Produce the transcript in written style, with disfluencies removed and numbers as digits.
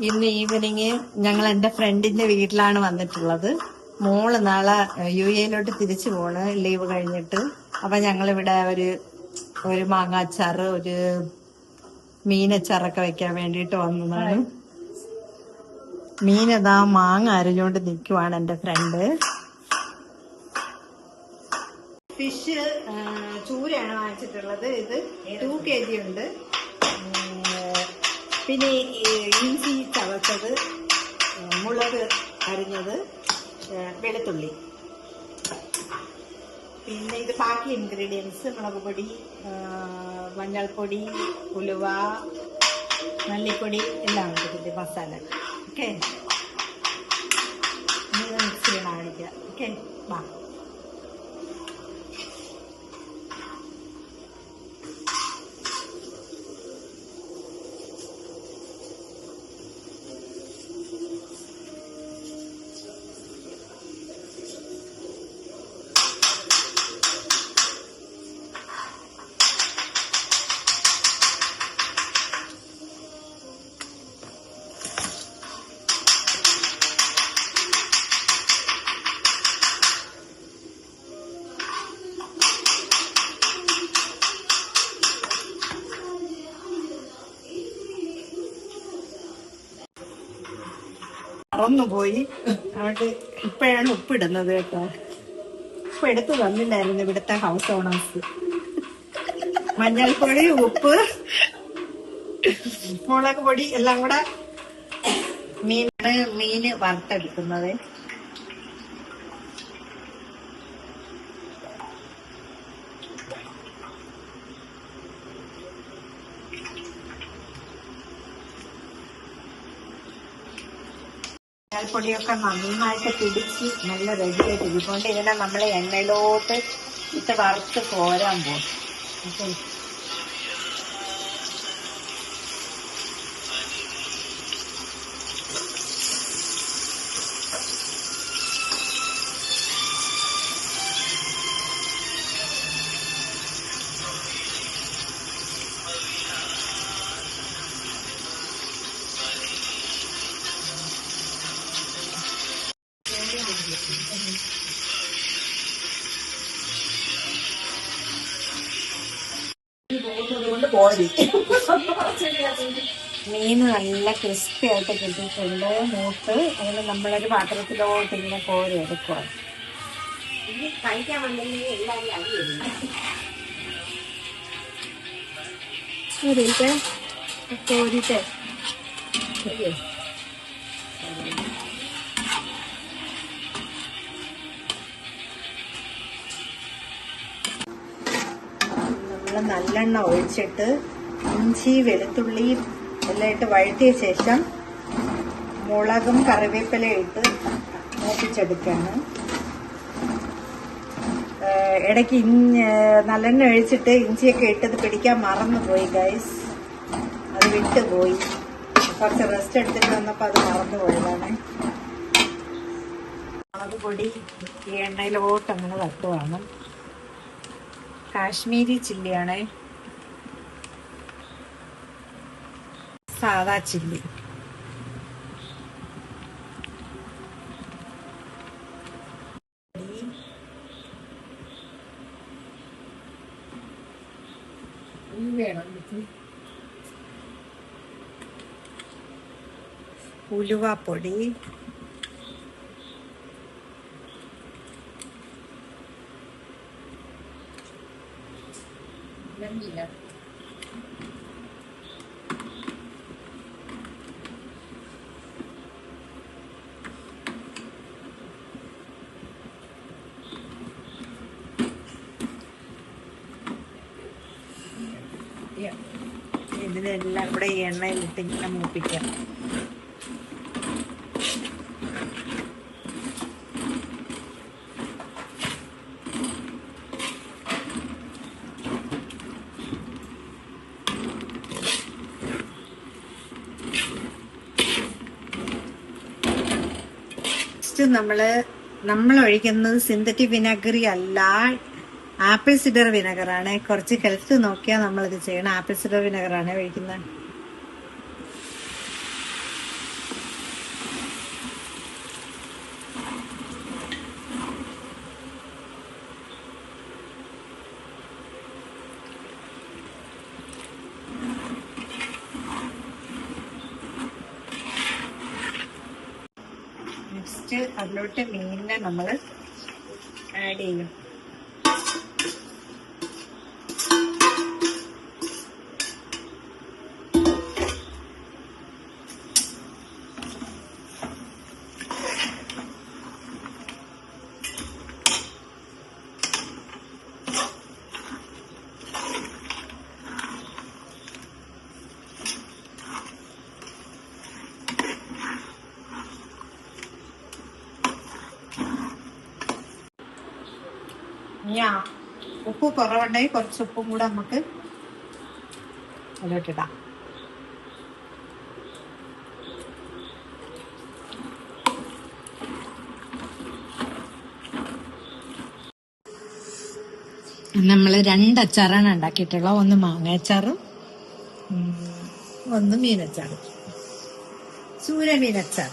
ഇന്ന് ഈവനിങ് ഞങ്ങൾ എന്റെ ഫ്രണ്ടിന്റെ വീട്ടിലാണ് വന്നിട്ടുള്ളത്. മോള് നാളെ UAE തിരിച്ചു പോണ് ലീവ് കഴിഞ്ഞിട്ട്. അപ്പൊ ഞങ്ങളിവിടെ ഒരു മാങ്ങാച്ചാറ്, ഒരു മീനച്ചാറൊക്കെ വെക്കാൻ വേണ്ടിട്ട് വന്നതാണ്. മീനതാ മാങ്ങ അരിഞ്ഞോണ്ട് നിൽക്കുവാണ് എന്റെ ഫ്രണ്ട്. ഫിഷ് ചൂരയാണ് വാങ്ങിച്ചിട്ടുള്ളത്. ഇത് 2 kg ഉണ്ട്. പിന്നെ ഇഞ്ചി ചതച്ചത്, മുളക് അരിഞ്ഞത്, വെളുത്തുള്ളി. പിന്നെ ഇത് ബാക്കി ഇൻഗ്രീഡിയൻസ്: മുളക് പൊടി, മഞ്ഞൾപ്പൊടി, ഉലുവ, മല്ലിപ്പൊടി എല്ലാം ഉണ്ട്. ഇതിന്റെ മസാല. ഓക്കെ, മിക്സ് ചെയ്യണം കാണിക്കാം. ഓക്കെ, വാ. മറന്നുപോയി. അവിടെ ഇപ്പോഴാണ് ഉപ്പിടുന്നത് കേട്ടോ. ഉപ്പ് എടുത്ത് തന്നില്ലായിരുന്നു ഇവിടുത്തെ ഹൗസ് ഓണേഴ്സ്. മഞ്ഞൾപ്പൊടി, ഉപ്പ്, മുളക് പൊടി എല്ലാം കൂടെ. മീന് വറുത്തെടുക്കുന്നത്. പൊടിയൊക്കെ നന്നായിട്ട് പിടിച്ച് നല്ല റെഡിയായിട്ട് ഇരിക്കൊണ്ട് ഇതിനെ നമ്മൾ എണ്ണയിലോട്ട് ഇട്ട് വറുത്ത് കോരാൻ പോകും. മീന് നല്ല ക്രിസ്പി ആയിട്ട് കിട്ടിയിട്ടുണ്ട്, മൂത്ത്. അതിന് നമ്മളൊരു പാത്രത്തിലോട്ട് ഇങ്ങനെ കോരി എടുക്കുക. കഴിക്കാൻ വേണ്ടി കോരിട്ട് നല്ലെണ്ണ ഒഴിച്ചിട്ട് ഇഞ്ചി, വെളുത്തുള്ളി എല്ലാം ഇട്ട് വഴറ്റിയ ശേഷം മുളകും കറിവേപ്പിലയും ഇട്ട് മൂപ്പിച്ചെടുക്കുകയാണ്. ഇടയ്ക്ക് നല്ലെണ്ണ ഒഴിച്ചിട്ട് ഇഞ്ചിയൊക്കെ ഇട്ടത് പിടിക്കാൻ മറന്നുപോയി ഗൈസ്. അത് വിട്ടുപോയി. കുറച്ച് റെസ്റ്റ് എടുത്തിട്ട് വന്നപ്പോൾ അത് മറന്നുപോയതാണ്. മുളക് പൊടി ഈ എണ്ണയിലോട്ട് അങ്ങനെ തട്ടുവാണ്. കാശ്മീരി ചില്ലിയാണ്, സാദാ ചില്ലി. ഉലുവാപ്പൊടി, ഇതിനെല്ലാം കൂടെ ഈ എണ്ണയിലിട്ട് ഇങ്ങനെ മൂപ്പിക്കാം. നമ്മൾ ഒഴിക്കുന്നത് സിന്തറ്റിക് വിനാഗിരി അല്ല, ആപ്പിൾ സിഡർ വിനെഗറാണ്. കുറച്ച് ഹെൽത്ത് നോക്കിയാൽ നമ്മളിത് ചെയ്യണം. ആപ്പിൾ സിഡർ വിനെഗറാണ് ഒഴിക്കുന്നത്. ഫസ്റ്റ് അതിലോട്ട് മീനിനെ നമ്മൾ ആഡ് ചെയ്യും. ഉപ്പ് കുറവുണ്ടെങ്കിൽ കുറച്ച് ഉപ്പും കൂടെ നമുക്ക് അതിലോട്ടിടാം. നമ്മൾ 2 അച്ചാറാണ് ഉണ്ടാക്കിയിട്ടുള്ളത്. ഒന്ന് മാങ്ങാച്ചാറും ഒന്ന് മീനച്ചാറും, സൂര്യമീനച്ചാർ.